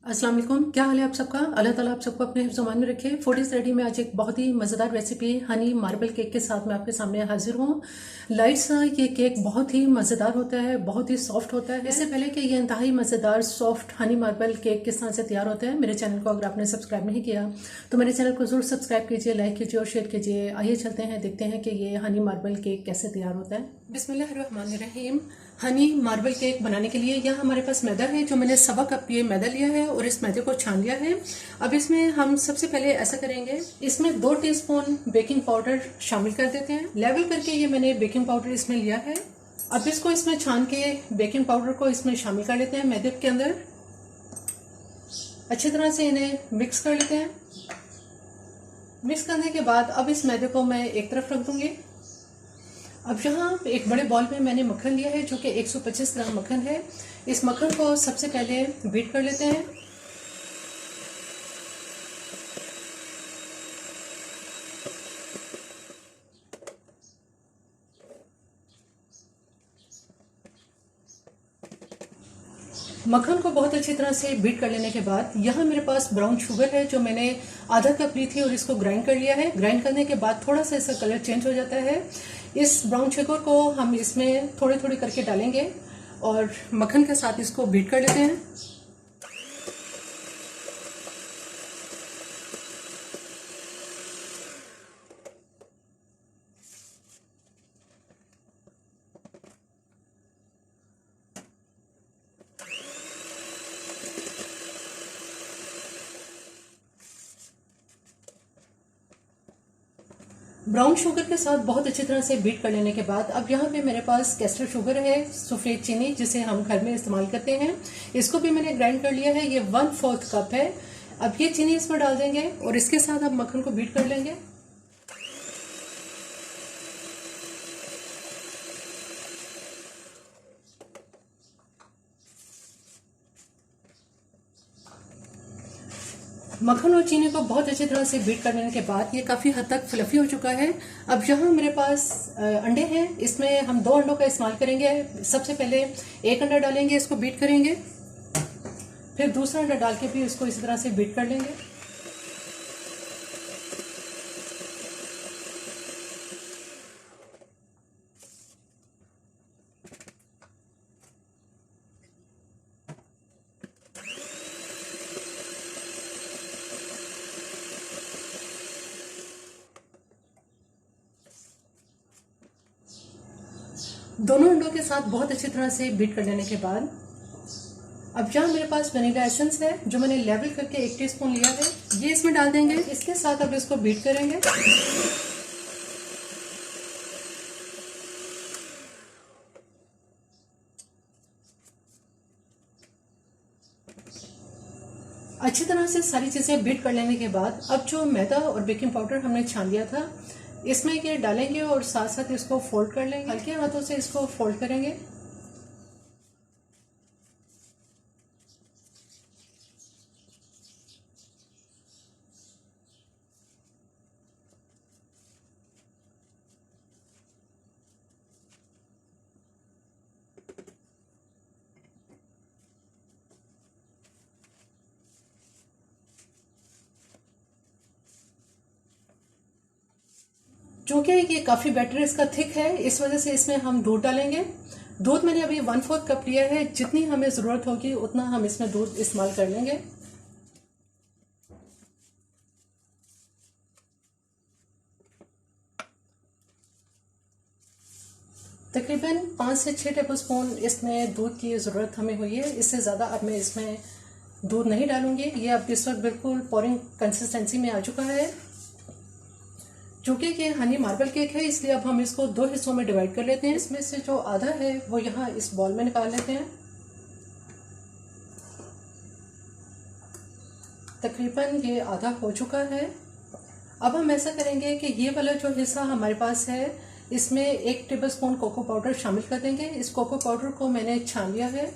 अस्सलाम वालेकुम। क्या हाल है आप सबका? अल्लाह ताला आप सबको अपने हिफ्ज़-ओ-मान में रखे। फूड इज़ रेडी में आज एक बहुत ही मज़ेदार रेसिपी हनी मार्बल केक के साथ मैं आपके सामने हाजिर हूँ। लाइट्स ये केक बहुत ही मज़ेदार होता है, बहुत ही सॉफ्ट होता है। इससे पहले कि ये इंतहाई मज़ेदार सॉफ्ट हनी मार्बल केक किस तरह से तैयार होता है, मेरे चैनल को अगर आपने सब्सक्राइब नहीं किया तो मेरे चैनल को ज़रूर सब्सक्राइब कीजिए, लाइक कीजिए और शेयर कीजिए। आइए चलते हैं, देखते हैं कि ये हनी मार्बल केक कैसे तैयार होता है। बिस्मिल्लाहिर्रहमानिर्रहीम। हनी मार्बल केक बनाने के लिए यह हमारे पास मैदा है, जो मैंने सवा कप ये मैदा लिया है और इस मैदे को छान लिया है। अब इसमें हम सबसे पहले ऐसा करेंगे, इसमें 2 टीस्पून बेकिंग पाउडर शामिल कर देते हैं। लेवल करके ये मैंने बेकिंग पाउडर इसमें लिया है। अब इसको इसमें छान के बेकिंग पाउडर को इसमें शामिल कर लेते हैं मैदे के अंदर। अच्छी तरह से इन्हें मिक्स कर लेते हैं। मिक्स करने के बाद अब इस मैदे को मैं एक तरफ रख दूंगी। अब यहाँ एक बड़े बॉल में मैंने मक्खन लिया है, जो कि 125 ग्राम मक्खन है। इस मक्खन को सबसे पहले बीट कर लेते हैं। मक्खन को बहुत अच्छी तरह से बीट कर लेने के बाद यहाँ मेरे पास ब्राउन शुगर है, जो मैंने आधा कप ली थी और इसको ग्राइंड कर लिया है। ग्राइंड करने के बाद थोड़ा सा इसका कलर चेंज हो जाता है। इस ब्राउन शुगर को हम इसमें थोड़ी थोड़ी करके डालेंगे और मक्खन के साथ इसको बीट कर लेते हैं। ब्राउन शुगर के साथ बहुत अच्छी तरह से बीट कर लेने के बाद अब यहाँ पे मेरे पास कैस्टर शुगर है, सफेद चीनी, जिसे हम घर में इस्तेमाल करते हैं। इसको भी मैंने ग्राइंड कर लिया है। ये 1/4 कप है। अब ये चीनी इसमें डाल देंगे और इसके साथ अब मक्खन को बीट कर लेंगे। मक्खन और चीनी को बहुत अच्छी तरह से बीट कर लेने के बाद ये काफ़ी हद तक फ्लफी हो चुका है। अब यहाँ मेरे पास अंडे हैं। इसमें हम 2 अंडों का इस्तेमाल करेंगे। सबसे पहले एक अंडा डालेंगे, इसको बीट करेंगे। फिर दूसरा अंडा डाल के भी इसको इसी तरह से बीट कर लेंगे। दोनों अंडों के साथ बहुत अच्छी तरह से बीट कर लेने के बाद अब यहाँ मेरे पास वनीला एसेंस है, जो मैंने लेवल करके 1 टीस्पून लिया है। ये इसमें डाल देंगे। इसके साथ अब इसको बीट करेंगे। अच्छी तरह से सारी चीज़ें बीट कर लेने के बाद अब जो मैदा और बेकिंग पाउडर हमने छान लिया था, इसमें ये डालेंगे और साथ साथ इसको फोल्ड कर लेंगे। हल्के हाथों से इसको फोल्ड करेंगे। क्योंकि ये काफ़ी बैटर इसका थिक है, इस वजह से इसमें हम दूध डालेंगे। दूध मैंने अभी 1/4 कप लिया है। जितनी हमें ज़रूरत होगी उतना हम इसमें दूध इस्तेमाल कर लेंगे। तकरीबन 5 से 6 टेबलस्पून इसमें दूध की ज़रूरत हमें हुई है। इससे ज़्यादा अब मैं इसमें दूध नहीं डालूंगी। ये अब इस वक्त बिल्कुल पोरिंग कंसिस्टेंसी में आ चुका है। चूंकि ये हनी मार्बल केक है, इसलिए अब हम इसको 2 हिस्सों में डिवाइड कर लेते हैं। इसमें से जो आधा है वो यहाँ इस बॉल में निकाल लेते हैं। तकरीबन ये आधा हो चुका है। अब हम ऐसा करेंगे कि ये वाला जो हिस्सा हमारे पास है, इसमें 1 टेबलस्पून कोको पाउडर शामिल कर देंगे। इस कोको पाउडर को मैंने छान लिया है।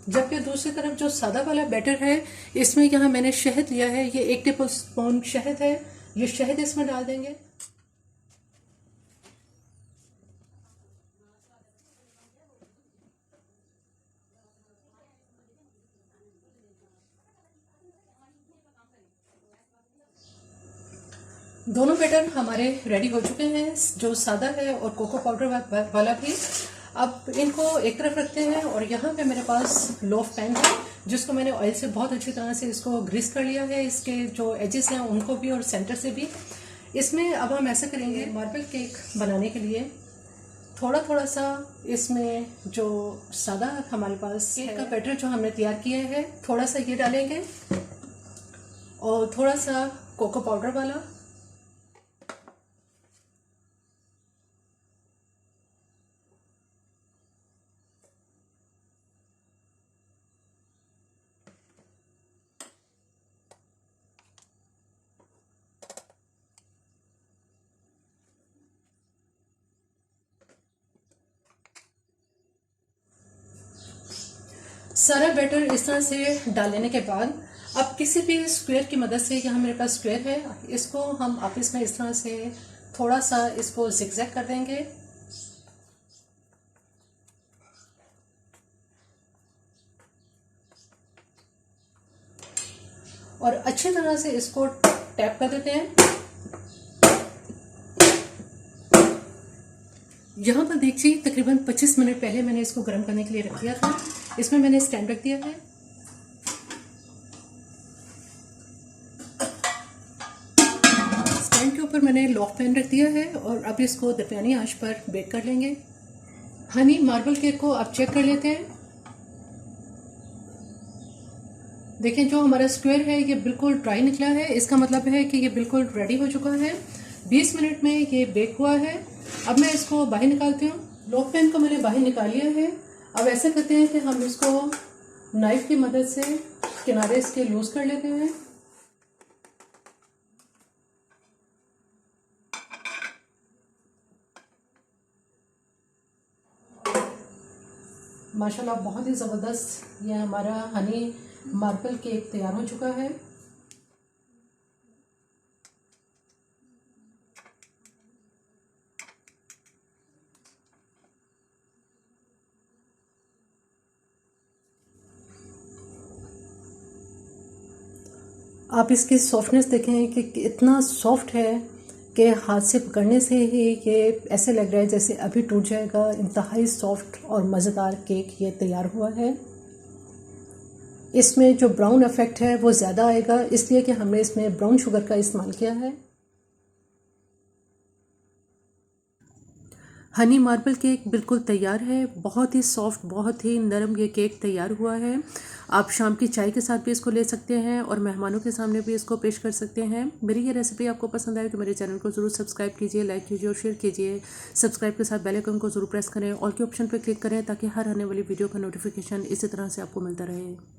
जबकि दूसरी तरफ जो सादा वाला बैटर है, इसमें यहाँ मैंने शहद लिया है। ये 1 टेबलस्पून शहद है। ये शहद इसमें डाल देंगे। दोनों बैटर हमारे रेडी हो चुके हैं, जो सादा है और कोको पाउडर वाला भी। अब इनको एक तरफ रखते हैं और यहाँ पे मेरे पास लोफ पैन है, जिसको मैंने ऑयल से बहुत अच्छी तरह से इसको ग्रीस कर लिया है, इसके जो एजेस हैं उनको भी और सेंटर से भी। इसमें अब हम ऐसा करेंगे, मार्बल केक बनाने के लिए थोड़ा थोड़ा सा इसमें जो सादा हमारे पास केक का बैटर जो हमने तैयार किया है, थोड़ा सा ये डालेंगे और थोड़ा सा कोको पाउडर वाला। सारा बैटर इस तरह से डाल लेने के बाद अब किसी भी स्क्वायर की मदद से, यहाँ मेरे पास स्क्वायर है, इसको हम आपस में इस तरह से थोड़ा सा इसको जिगजैग कर देंगे और अच्छी तरह से इसको टैप कर देते हैं। यहाँ पर देखिए तकरीबन 25 मिनट पहले मैंने इसको गर्म करने के लिए रख दिया था। इसमें मैंने स्टैंड रख दिया है। स्टैंड के ऊपर मैंने लोफ पैन रख दिया है और अब इसको दरमियानी आंच पर बेक कर लेंगे। हनी मार्बल केक को आप चेक कर लेते हैं। देखें जो हमारा स्क्वायर है ये बिल्कुल ड्राई निकला है, इसका मतलब है कि ये बिल्कुल रेडी हो चुका है। 20 मिनट में ये बेक हुआ है। अब मैं इसको बाहर निकालती हूँ। लोफ पैन को मैंने बाहर निकाल लिया है। अब ऐसा करते हैं कि हम इसको नाइफ की मदद से किनारे इसके लूज कर लेते हैं। माशाल्लाह बहुत ही ज़बरदस्त ये हमारा हनी मार्बल केक तैयार हो चुका है। आप इसकी सॉफ्टनेस देखें कि इतना सॉफ्ट है कि हाथ से पकड़ने से ही ये ऐसे लग रहा है जैसे अभी टूट जाएगा। इंतहाई सॉफ्ट और मज़ेदार केक ये तैयार हुआ है। इसमें जो ब्राउन इफ़ेक्ट है वो ज़्यादा आएगा, इसलिए कि हमने इसमें ब्राउन शुगर का इस्तेमाल किया है। हनी मार्बल केक बिल्कुल तैयार है। बहुत ही सॉफ्ट, बहुत ही नरम ये केक तैयार हुआ है। आप शाम की चाय के साथ भी इसको ले सकते हैं और मेहमानों के सामने भी इसको पेश कर सकते हैं। मेरी ये रेसिपी आपको पसंद आए तो मेरे चैनल को ज़रूर सब्सक्राइब कीजिए, लाइक कीजिए और शेयर कीजिए। सब्सक्राइब के साथ बेल आइकन को ज़रूर प्रेस करें, ऑल के ऑप्शन पर क्लिक करें ताकि हर आने वाली वीडियो का नोटिफिकेशन इसी तरह से आपको मिलता रहे।